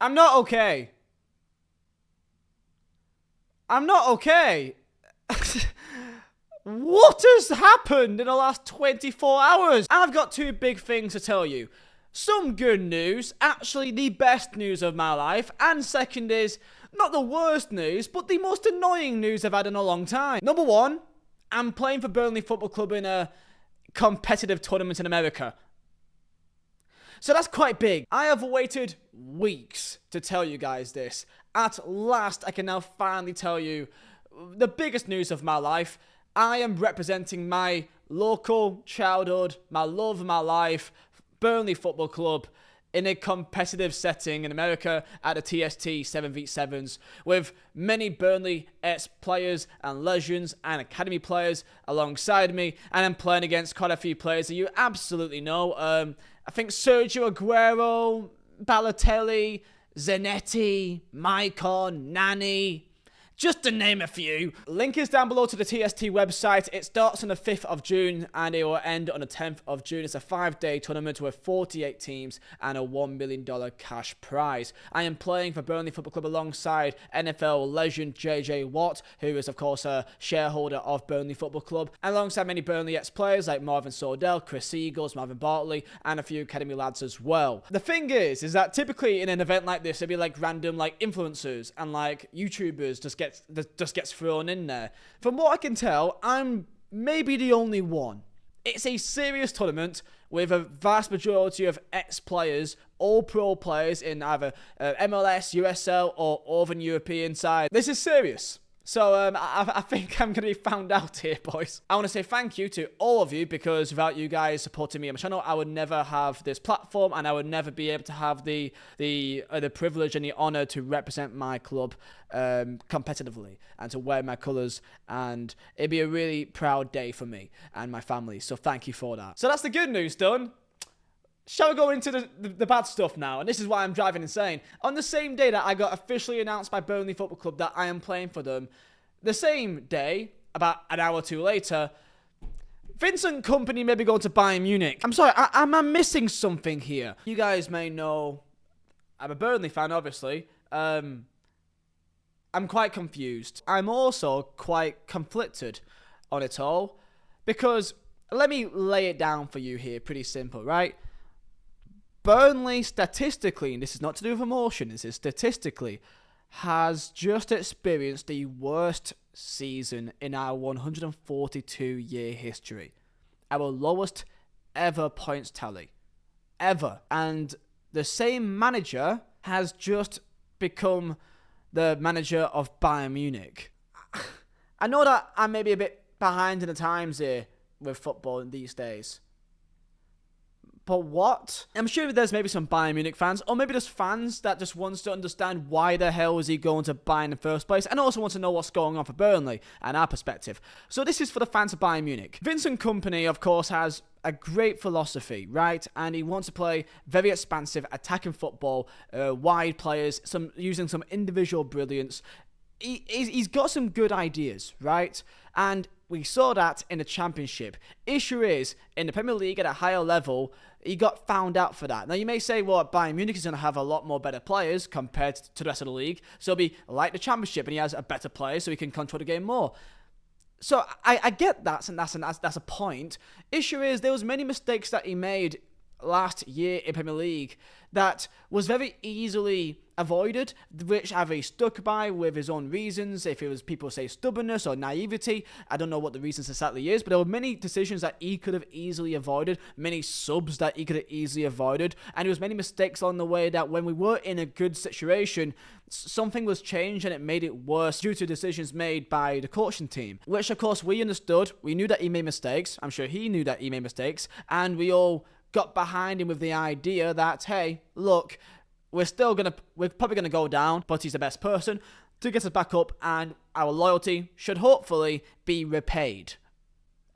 I'm not okay. I'm not okay. What has happened in the last 24 hours? I've got two big things to tell you. Some good news, actually the best news of my life, and second is, not the worst news, but the most annoying news I've had in a long time. Number one, I'm playing for Burnley Football Club in a competitive tournament in America. So that's quite big. I have waited weeks to tell you guys this. At last, I can now finally tell you the biggest news of my life. I am representing my local childhood, my love of my life, Burnley Football Club, in a competitive setting in America at the TST 7v7s with many Burnley ex-players and legends and academy players alongside me, and I'm playing against quite a few players that you absolutely know. I think Sergio Aguero, Balotelli, Zanetti, Maicon, Nani, just to name a few. Link is down below to the TST website. It starts on the 5th of June and it will end on the 10th of June. It's a 5-day tournament with 48 teams and a $1 million cash prize. I am playing for Burnley Football Club alongside NFL legend JJ Watt, who is of course a shareholder of Burnley Football Club, and alongside many Burnley ex-players like Marvin Sordell, Chris Eagles, Marvin Bartley, and a few academy lads as well. The thing is that typically in an event like this, there'd be like random like influencers and like YouTubers just gets thrown in there. From what I can tell, I'm maybe the only one. It's a serious tournament with a vast majority of ex-players, all pro players in either MLS, USL, or Northern European side. This is serious. So I think I'm going to be found out here, boys. I want to say thank you to all of you, because without you guys supporting me on my channel, I would never have this platform and I would never be able to have the privilege and the honor to represent my club competitively and to wear my colours, and it'd be a really proud day for me and my family. So thank you for that. So that's the good news done. Shall we go into the bad stuff now? And this is why I'm driving insane. On the same day that I got officially announced by Burnley Football Club that I am playing for them, the same day, about an hour or two later, Vincent Kompany may be going to Bayern Munich. I'm sorry, am I missing something here? You guys may know I'm a Burnley fan, obviously. I'm quite confused. I'm also quite conflicted on it all, because let me lay it down for you here, pretty simple, right? Burnley, statistically, and this is not to do with emotion, this is statistically, has just experienced the worst season in our 142-year history. Our lowest ever points tally. Ever. And the same manager has just become the manager of Bayern Munich. I know that I may be a bit behind in the times here with football in these days. But what? I'm sure there's maybe some Bayern Munich fans, or maybe just fans that just wants to understand why the hell is he going to Bayern in the first place, and also want to know what's going on for Burnley and our perspective. So this is for the fans of Bayern Munich. Vincent Kompany, of course, has a great philosophy, right? And he wants to play very expansive attacking football, wide players, using some individual brilliance. He's got some good ideas, right? And we saw that in the Championship. Issue is, in the Premier League at a higher level, he got found out for that. Now, you may say, well, Bayern Munich is going to have a lot more better players compared to the rest of the league. So it'll be like the Championship, and he has a better player, so he can control the game more. So I get that, and that's a point. Issue is, there was many mistakes that he made last year in Premier League that was very easily avoided, which either he stuck by with his own reasons. If it was, people say, stubbornness or naivety, I don't know what the reasons exactly is, but there were many decisions that he could have easily avoided, many subs that he could have easily avoided, and there was many mistakes on the way that when we were in a good situation, something was changed and it made it worse due to decisions made by the coaching team, which of course we understood. We knew that he made mistakes. I'm sure he knew that he made mistakes, and we all got behind him with the idea that, hey, look, we're probably gonna go down, but he's the best person to get us back up, and our loyalty should hopefully be repaid.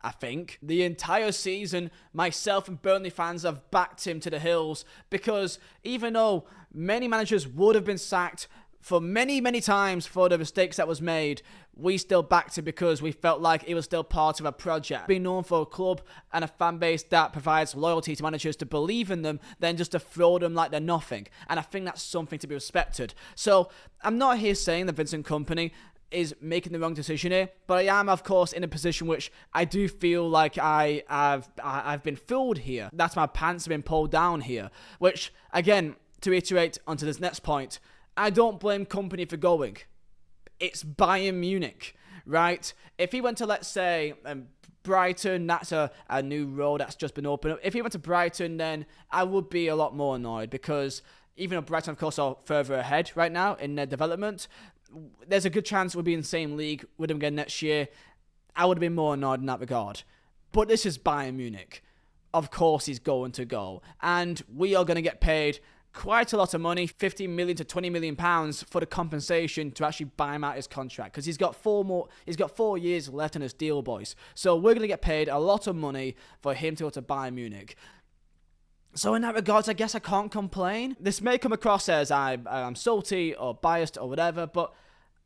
I think the entire season, myself and Burnley fans have backed him to the hills, because even though many managers would have been sacked for many, many times for the mistakes that was made, we still backed him because we felt like it was still part of a project. Being known for a club and a fan base that provides loyalty to managers to believe in them, then just to throw them like they're nothing. And I think that's something to be respected. So I'm not here saying that Vincent Kompany is making the wrong decision here, but I am, of course, in a position which I do feel like I've been fooled here. That's my pants have been pulled down here. Which, again, to reiterate onto this next point, I don't blame Kompany for going. It's Bayern Munich, right? If he went to, let's say, Brighton, that's a new road that's just been opened up. If he went to Brighton, then I would be a lot more annoyed because even though Brighton, of course, are further ahead right now in their development, there's a good chance we'll be in the same league with them again next year. I would have been more annoyed in that regard. But this is Bayern Munich. Of course he's going to go. And we are going to get paid quite a lot of money, 15 million to 20 million pounds for the compensation to actually buy him out his contract, because he's got 4 years left on his deal, boys. So we're going to get paid a lot of money for him to go to Bayern Munich. So in that regards, I guess I can't complain. This may come across as I'm salty or biased or whatever, but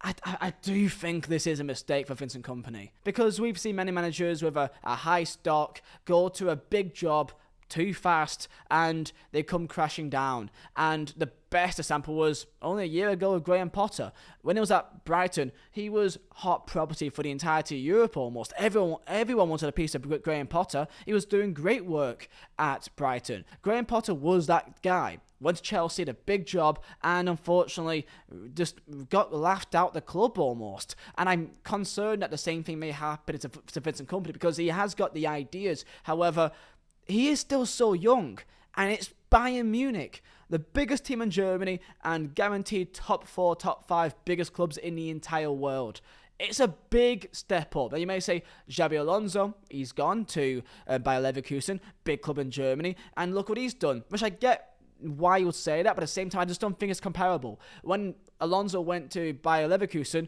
I do think this is a mistake for Vincent Kompany, because we've seen many managers with a high stock go to a big job too fast and they come crashing down. And the best example was only a year ago with Graham Potter. When he was at Brighton, he was hot property for the entirety of Europe almost. Everyone wanted a piece of Graham Potter. He was doing great work at Brighton. Graham Potter was that guy. Went to Chelsea, did a big job, and unfortunately just got laughed out the club almost. And I'm concerned that the same thing may happen to Vincent Kompany, because he has got the ideas. However, he is still so young, and it's Bayern Munich, the biggest team in Germany and guaranteed top 4, top 5 biggest clubs in the entire world. It's a big step up. Now you may say, Xabi Alonso, he's gone to Bayer Leverkusen, big club in Germany, and look what he's done, which I get why you would say that, but at the same time, I just don't think it's comparable. When Alonso went to Bayer Leverkusen,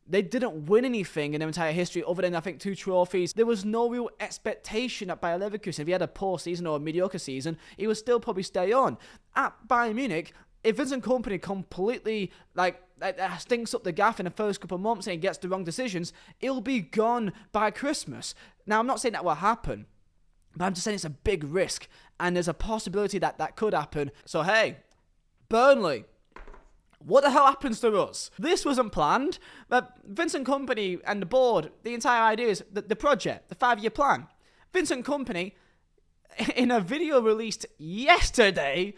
they didn't win anything in their entire history other than, I think, 2 trophies. There was no real expectation at Bayer Leverkusen. If he had a poor season or a mediocre season, he would still probably stay on. At Bayern Munich, if Vincent Kompany completely stinks up the gaff in the first couple of months and he gets the wrong decisions, he'll be gone by Christmas. Now, I'm not saying that will happen, but I'm just saying it's a big risk, and there's a possibility that could happen. So, hey, Burnley, what the hell happens to us? This wasn't planned, but Vincent Kompany and the board, the entire idea is the project, the 5-year plan. Vincent Kompany, in a video released yesterday,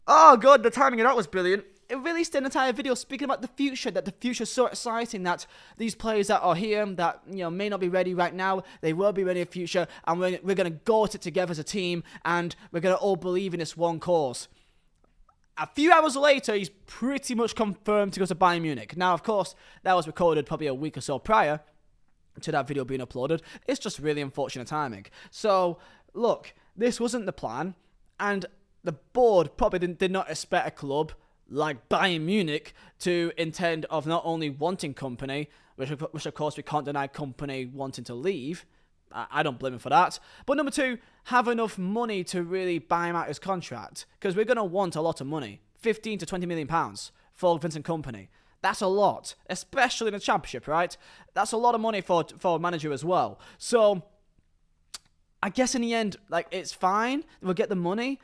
oh god, the timing of that was brilliant. It released an entire video speaking about the future, that the future's so exciting, that these players that are here, that may not be ready right now, they will be ready in the future, and we're going to go at it together as a team, and we're going to all believe in this one cause. A few hours later, he's pretty much confirmed to go to Bayern Munich. Now, of course, that was recorded probably a week or so prior to that video being uploaded. It's just really unfortunate timing. So, look, this wasn't the plan, and the board probably did not expect a club like Bayern Munich to intend of not only wanting Kompany, which of course we can't deny Kompany wanting to leave. I don't blame him for that. But number 2, have enough money to really buy him out his contract, because we're going to want a lot of money. 15 to 20 million pounds for Vincent Kompany. That's a lot, especially in the Championship, right? That's a lot of money for a manager as well. So, I guess in the end, it's fine. We'll get the money.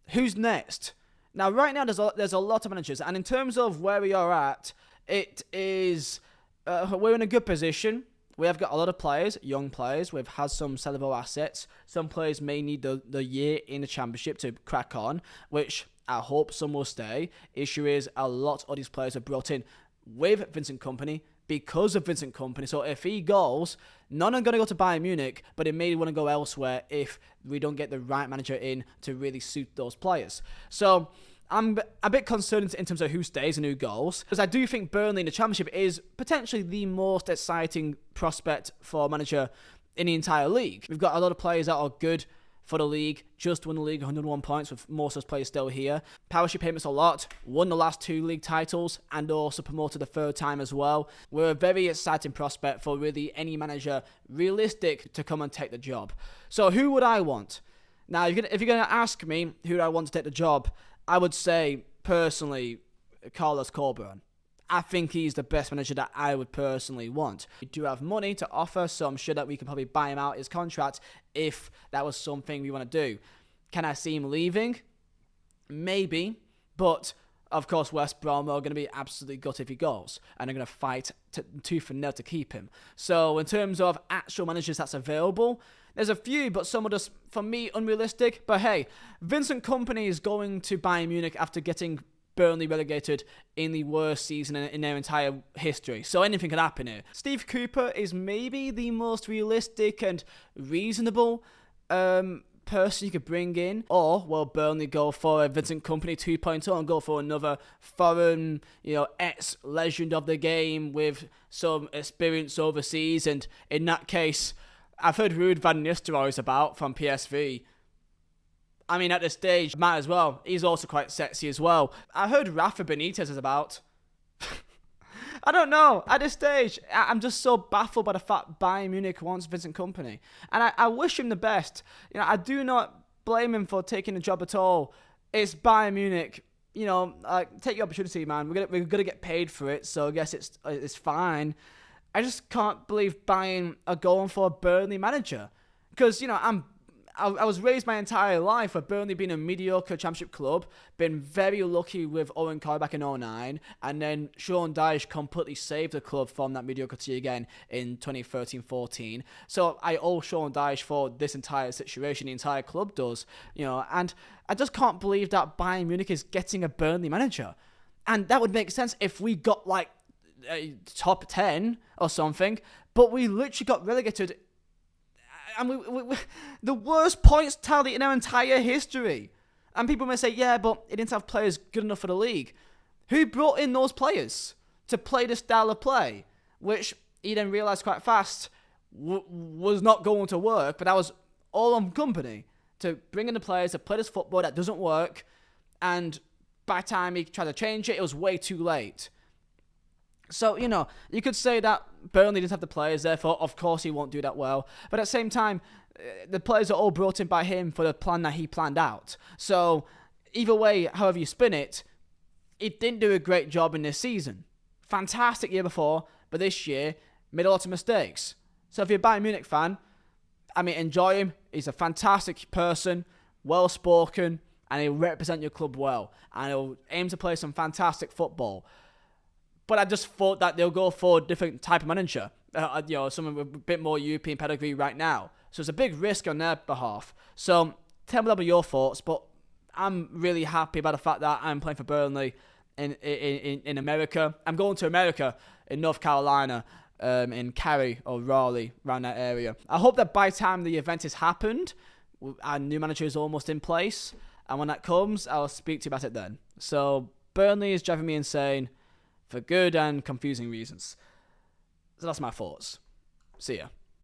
Who's next? Now, right now, there's a lot of managers, and in terms of where we are at, it is we're in a good position. We have got a lot of players, young players. We've had some sellable assets. Some players may need the year in the Championship to crack on, which I hope some will stay. Issue is, a lot of these players are brought in with Vincent Kompany, because of Vincent Kompany. So if he goes, none are going to go to Bayern Munich, but they may want to go elsewhere if we don't get the right manager in to really suit those players. So I'm a bit concerned in terms of who stays and who goes, because I do think Burnley in the Championship is potentially the most exciting prospect for a manager in the entire league. We've got a lot of players that are good for the league, just won the league, 101 points with most of those players still here. Parachute payments a lot, won the last 2 league titles, and also promoted the 3rd time as well. We're a very exciting prospect for really any manager realistic to come and take the job. So who would I want? Now, if you're going to ask me who I want to take the job, I would say, personally, Carlos Coburn. I think he's the best manager that I would personally want. We do have money to offer, so I'm sure that we could probably buy him out his contract if that was something we want to do. Can I see him leaving? Maybe, but of course West Brom are going to be absolutely gutted if he goes, and they're going to fight tooth and nail to keep him. So in terms of actual managers that's available, there's a few, but some are just, for me, unrealistic. But hey, Vincent Kompany is going to Bayern Munich after getting Burnley relegated in the worst season in their entire history. So anything could happen here. Steve Cooper is maybe the most realistic and reasonable person you could bring in. Or will Burnley go for a Vincent Kompany 2.0 and go for another foreign, ex-legend of the game with some experience overseas? And in that case, I've heard Ruud van Nistelrooy is about from PSV. I mean, at this stage, might as well. He's also quite sexy as well. I heard Rafa Benitez is about. I don't know. At this stage, I'm just so baffled by the fact Bayern Munich wants Vincent Kompany. And I wish him the best. I do not blame him for taking the job at all. It's Bayern Munich. Take your opportunity, man. We're gonna get paid for it, so I guess it's fine. I just can't believe Bayern are going for a Burnley manager. Because, I was raised my entire life with Burnley being a mediocre championship club, been very lucky with Owen Coyle back in 2009, and then Sean Dyche completely saved the club from that mediocrity again in 2013-14. So I owe Sean Dyche for this entire situation, the entire club does, and I just can't believe that Bayern Munich is getting a Burnley manager. And that would make sense if we got like top 10 or something, but we literally got relegated. And we the worst points tally in our entire history. And people may say, yeah, but it didn't have players good enough for the league. Who brought in those players to play this style of play? Which he then realised quite fast was not going to work. But that was all on Kompany to bring in the players to play this football that doesn't work. And by the time he tried to change it, it was way too late. So, you could say that Burnley didn't have the players, therefore, of course, he won't do that well. But at the same time, the players are all brought in by him for the plan that he planned out. So, either way, however you spin it, he didn't do a great job in this season. Fantastic year before, but this year, made a lot of mistakes. So, if you're a Bayern Munich fan, enjoy him. He's a fantastic person, well-spoken, and he'll represent your club well. And he'll aim to play some fantastic football. But I just thought that they'll go for a different type of manager. Someone with a bit more European pedigree right now. So it's a big risk on their behalf. So tell me about your thoughts. But I'm really happy about the fact that I'm playing for Burnley in America. I'm going to America in North Carolina, in Cary or Raleigh, around that area. I hope that by the time the event has happened, our new manager is almost in place. And when that comes, I'll speak to you about it then. So Burnley is driving me insane, for good and confusing reasons. So that's my thoughts. See ya.